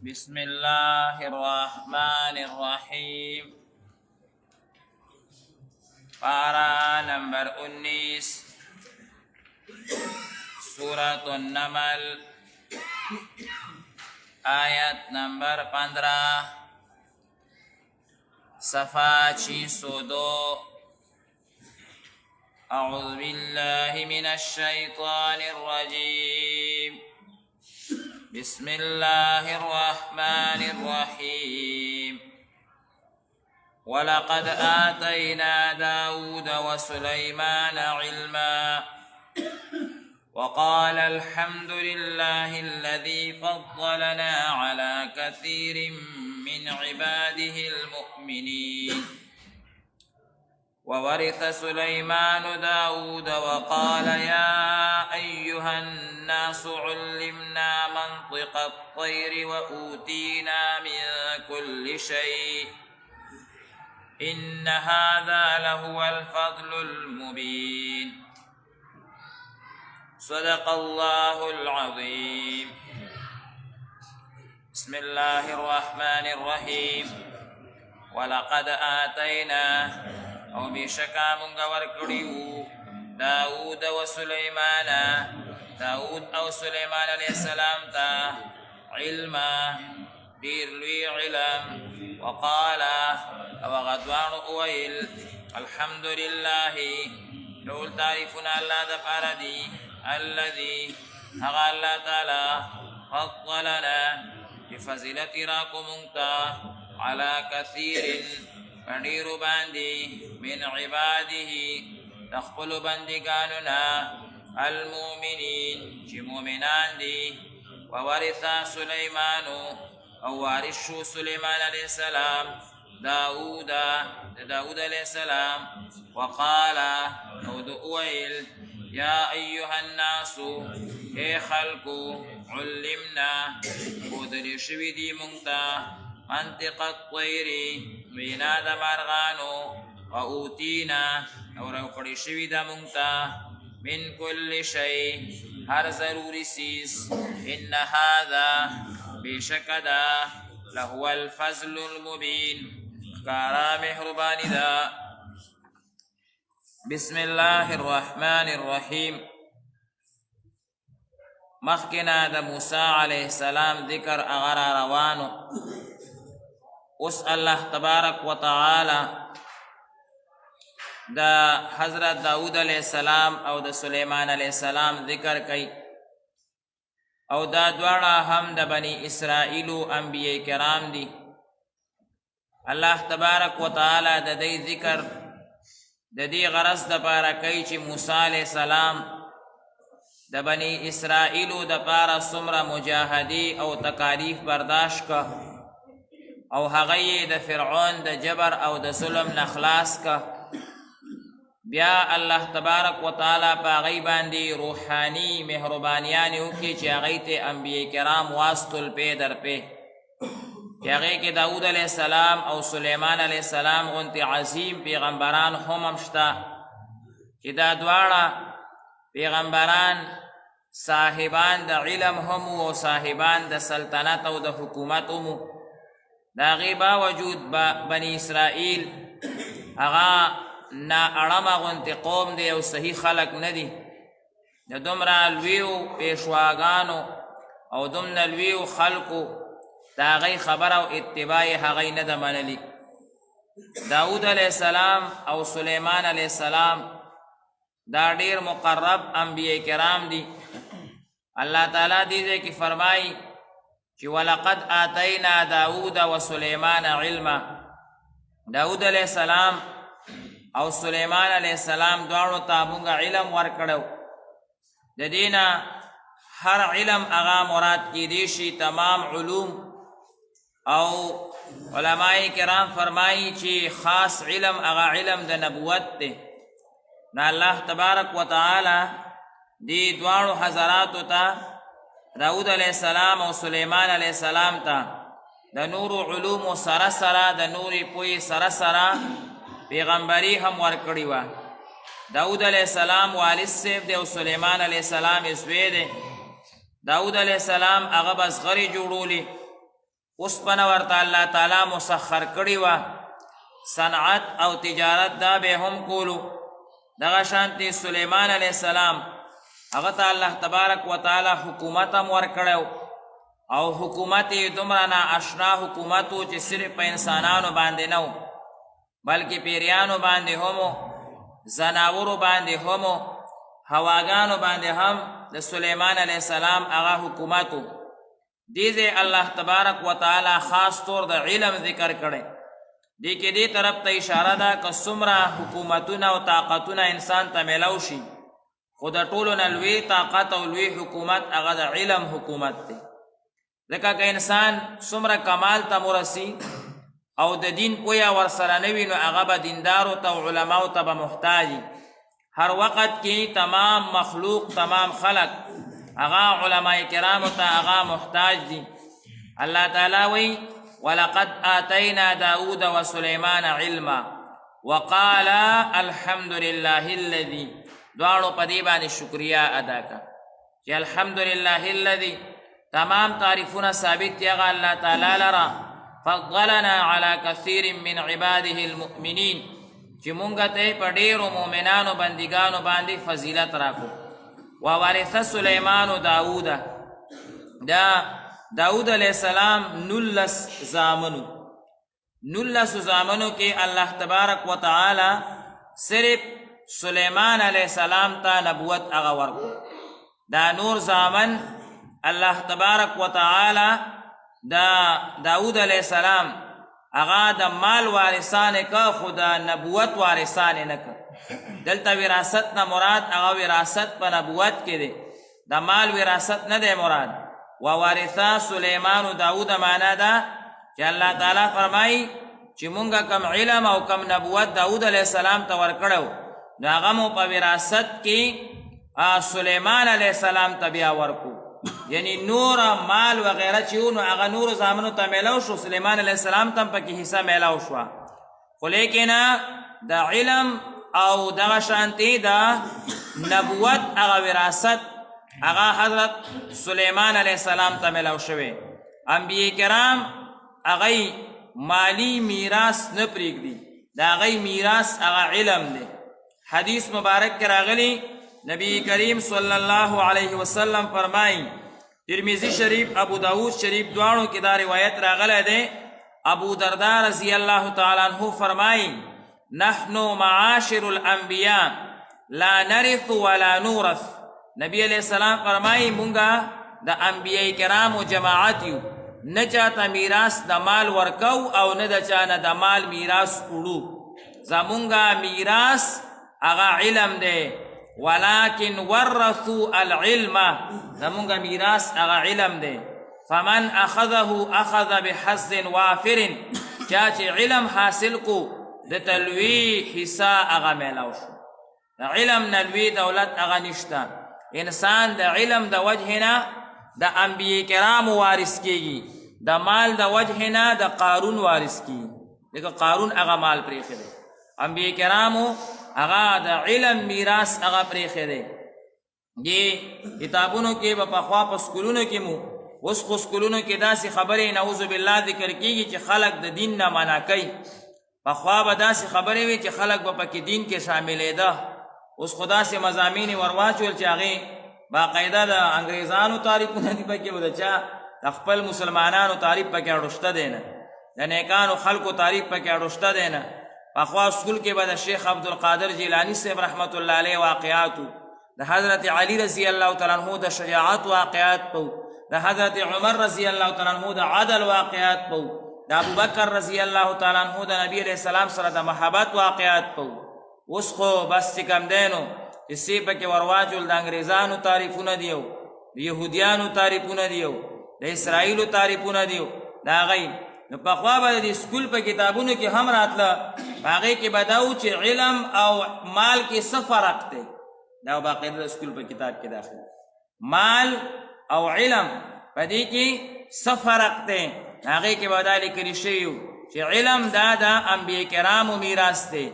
بسم الله الرحمن الرحیم. پارا نمبر 19 سورة النمل آیت نمبر 15 صفحہ 602. اعوذ باللہ من الشیطان الرجیم. بسم الله الرحمن الرحيم. ولقد آتينا داود وسليمان علما وقال الحمد لله الذي فضلنا على كثير من عباده المؤمنين. وورث سليمان داود وقال يا أيها الناس علمنا منطق الطير وأوتينا من كل شيء إن هذا لهو الفضل المبين. صدق الله العظيم. بسم الله الرحمن الرحيم. ولقد آتينا او بشکا منگا ورکڑیو داود و سلیمان، داود او سلیمان علیہ السلام تا علما دیر لوی علم. وقالا او غدوان اویل الحمدللہ رول تعریفنا اللہ دا پاردی الذي اغا اللہ تعالی فضلنا بفضلت راکو منگتا على كثير فنیر باندی من عباده تخپل بندگاننا المؤمنین چی مؤمنان دی. وورث سلیمان او وارث شو سلیمان علیہ السلام داود علیہ السلام. وقال او دعویل یا ایها الناس اے خلقو علمنا بودلی شوی دی منگتا منطق الطير وینا د مارغانو و اوتینا او روکڑی شوی دا منگتا من کل شئی ہر ضروری سیز. ان هذا بیشک دا لهو الفضل المبین کارا مہربانی دا. بسم اللہ الرحمن الرحیم. مخکنا دا موسیٰ علیہ السلام ذکر اغرا روانو. اس اللہ تبارک و تعالی دا حضرت داود علیہ السلام او دا سلیمان علیہ السلام ذکر کئی او دا دوارا ہم دا بنی اسرائیلو انبیاء کرام دی. اللہ تبارک و تعالی دا دی ذکر دا دی غرص دا پارا کئی چی موسیٰ علیہ السلام دا بنی اسرائیلو دا پارا سمر مجاہدی او تکالیف برداشت کا او هغه د فرعون د جبر او د ظلم نخلاص کا. بیا الله تبارک و تعالی په هغه باندې روحانی مهربانیان وکړي چې هغه ته انبیاء کرام واسطل په در په چې هغه کې داود علیہ السلام او سلیمان علیہ السلام غونتی عظیم پیغمبران هم شته چې دا دواړه پیغمبران صاحبان د علم هم او صاحبان د سلطنت او د حکومت هم. دا غیبا وجود بنی اسرائیل اغا نا اڑما غنتی قوم دی او صحیح خلق ندی. دا دمرا الویو پیشواگانو او دمنا الویو خلقو دا غی خبر او اتباع حغی ندمانلی. داود علیہ السلام او سلیمان علیہ السلام دا دیر مقرب انبیاء کرام دی. اللہ تعالی دیدے کی فرمائی کہ وَلَقَدْ آتَيْنَا دَاوُدَ وَسُلَيْمَانَ عِلْمًا. داود علیہ السلام او سلیمان علیہ السلام دوارو تا مونگا علم ورکڑو. دینا ہر علم اغا مراد کی دیشی تمام علوم او علماء کرام فرمائی چی خاص علم اغا علم دا نبوت تے. نا اللہ تبارک و تعالی دی دوارو حضراتو تا داود علیہ السلام او سلیمان علیہ السلام تا دا نور علوم سرسرا دا نور پوی سرسرا پیغمبری هم ورکڑی وا. داود علیہ السلام والد سیف دے او سلیمان علیہ السلام اسوی دے. داود علیہ السلام هغه بس غری جوړولی اوسپنه ورته الله تعالی مسخر کړې وه، صنعت او تجارت دا به هم کولو. دغه شانتې سلیمان علیه السلام هغه ته الله تبارک وتعالی حکومت هم ورکړی او حکومت یې دومره نااشنا حکومت و چې صرف په انسانانو باندې نه و بلکې پیریانو باندې هم و، زناورو باندې هم و، هواګانو باندې هم د سلیمان علیه السلام هغه حکومت و. دې ځای الله تبارک وتعالی خاص طور د علم ذکر کړی. دې کې دې طرف ته اشاره ده که څومره حکومتونه او طاقتونه انسان ته میلاو شي، خو د ټولو نه لوی طاقت او لوی حکومت هغه د علم حکومت دی. ځکه که انسان څومره کمال ته مرسي او د دین پویه ورسره نه وي نو هغه به دیندارو ته او علماو ته به محتاج وي. هر وخت کې تمام مخلوق تمام خلق هغه علماء کرامو ته هغه محتاج دي. الله تعالی وی ولقد آتینا داود وسلیمان علما وقال الحمد لله الذي، دواړو په دې باندې شکریا ادا کړه چې الحمد لله الذي تمام تعریفونه ثابت دی هغه الله تعالی لره فضلنا على كثير من عباده المؤمنین چې مونږ ته په ډېرو مؤمنانو بندګانو باندې فضیلت راکړو. وورث سلیمان داود، دا داود علیہ السلام 19 زامنو 19 زامنو کې الله تبارک وتعالی صرف سلیمان علیہ السلام ته نبوت هغه ورکو. دا نور زامن الله تبارک وتعالی دا داود علیہ السلام هغه د مال وارثان که خو د نبوت وارثان نه که. دلته وراثت نه مراد هغه وراثت په نبوت کې دی، د مال وراثت نه دی مراد. ووارثا سلیمان داود معنا ده چې الله تعالی فرمایي چې مونږه کم علم او کم نبوت داود علیہ السلام ته ورکړو نو هغه مو په وراثت کې سلیمان علیہ السلام ته بیا ورکو. یعنی نور مال وغیره چې نو هغه نور زامنو ته میلاو شو، سلیمان علیہ السلام ته پکې حصہ میلاو شو. خو لیکن د علم او دغه شانتي د نبوت هغه وراثت هغه حضرت سلیمان علیہ السلام ته میلاو شوی. انبیاء کرام هغه مالی میراث نه پرېږدي، د هغه میراث هغه علم دی. حدیث مبارک کې راغلی نبی کریم صلی الله علیه وسلم فرمایي، ترمذی شریف ابو داود شریف دواړو کې دا روایت راغلی دی. ابو درداء رضی الله تعالی عنہ فرمایي نحن معاشر الانبیاء لا نرث ولا نورث. نبی علیہ السلام فرمایي مونږه د انبیاء کرامو جماعت یو، نه چاته میراث د مال ورکو او نه د چا نه د مال میراث وړو. زمونږه میراث هغه علم دی. ولكن ورثوا العلم، زمونږه میراث هغه علم دی. فمن اخذه اخذ بحظ وافر، چا چې علم حاصل کو د تلوی حصہ هغه میلاو شو. د علم نه لوی دولت هغه نشته. انسان د علم د وجه نه د انبیاء کرامو وارث کیږي، د مال د وجه نه د قارون وارث کیږي. دغه قارون هغه مال پرېښی دی، انبیاء کرامو هغه د علم میراث هغه پرېښی دی. دې کتابونو کې به پخوا په سکولونو کې مو اوس خو سکولونو کې داسې خبرې نعوذ بالله ذکر کیږي چې خلک د دین نه منع کوي. پخوا به داسې خبرې وي چې خلک به پکې دین کې شاملېده. اوس خو داسې مضامین ورواچول چې هغې باقاعده د انګریزانو تعریفونه دي پکې، او د چا د خپل مسلمانانو تعریف پکې اړوشته دی نه، د نیکانو خلکو تعریف پکې اړوشته دی نه. پخوا سکول کې به د شیخ عبدالقادر جیلانی صاحب رحمت الله علیه واقعاتو، د حضرت علی رضی الله تعالی عنہ د شجاعت واقعات پو، د حضرت عمر رضی الله تعالی عنہ د عدل واقعات پو، د ابوبکر رضی الله تعالی عنہ د نبی علیہ السلام سره د محبت واقعات پو. اوس خو بس چې کم دی نو کیسې پکې ورواچول د انګریزانو تعریفونه دي او د یهودیانو تعریفونه دي او د اسرائیلو تعریفونه دي د هغې. نو پخوا به د سکول په کتابونو کې هم راتله، په هغې کې به دا و چې علم او مال کې څه فرق دی. دا باقاعده د سکول په کتاب کې داخل مال او علم په دې کې څه فرق دی. هغې کې به دا لیکلي شوي و چې علم دا د انبیاء کرامو میراث دی،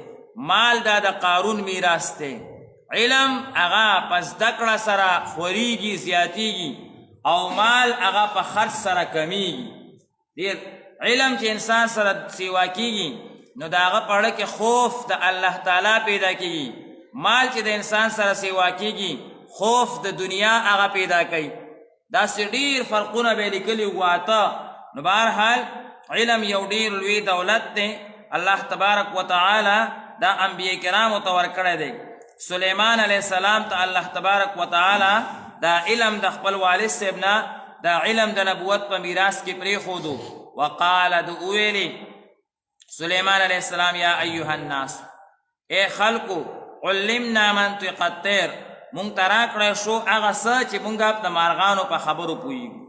مال دا د قارون میراث دی. علم هغه په زده کړه سره خورېږي زیاتېږي، او مال هغه په خرڅ سره کمیږي. ډېر علم چې انسان سره سیوا کیږي نو د هغه په اړه کې خوف د الله تعالی پیدا کیږي. مال چې د انسان سره سیوا کیږي خوف د دنیا هغه پیدا کوي. داسې ډېر فرقونه به یې لیکلي واته. نو بهرحال علم یو ډېر لوی دولت دی. الله تبارک وتعالی دا انبیاء کرامو ته ورکړی دی. سلیمان علیه السلام ته الله تبارک وتعالی دا علم د خپل والد صاحب نه دا علم د نبوت په میراث کې پرېښودو. وقال د وویلې سلیمان علیه السلام یا ایها الناس ای خلکو علمنا منطق الطیر مونږ ته راکړی شو هغه څه چې مونږ د مارغانو په خبرو پوهېږو.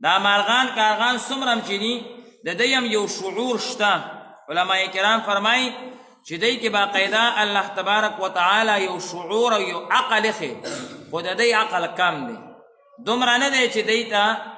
دا مارغان کارغان څومره هم چې دي د دوی هم یو شعور شته. علماء کرام فرمایي چې دوی کې باقاعده الله تبارک وتعالی یو شعور او یو عقل ایښی خو د دوی عقل کم دی. دومره نه دی چې دوی ته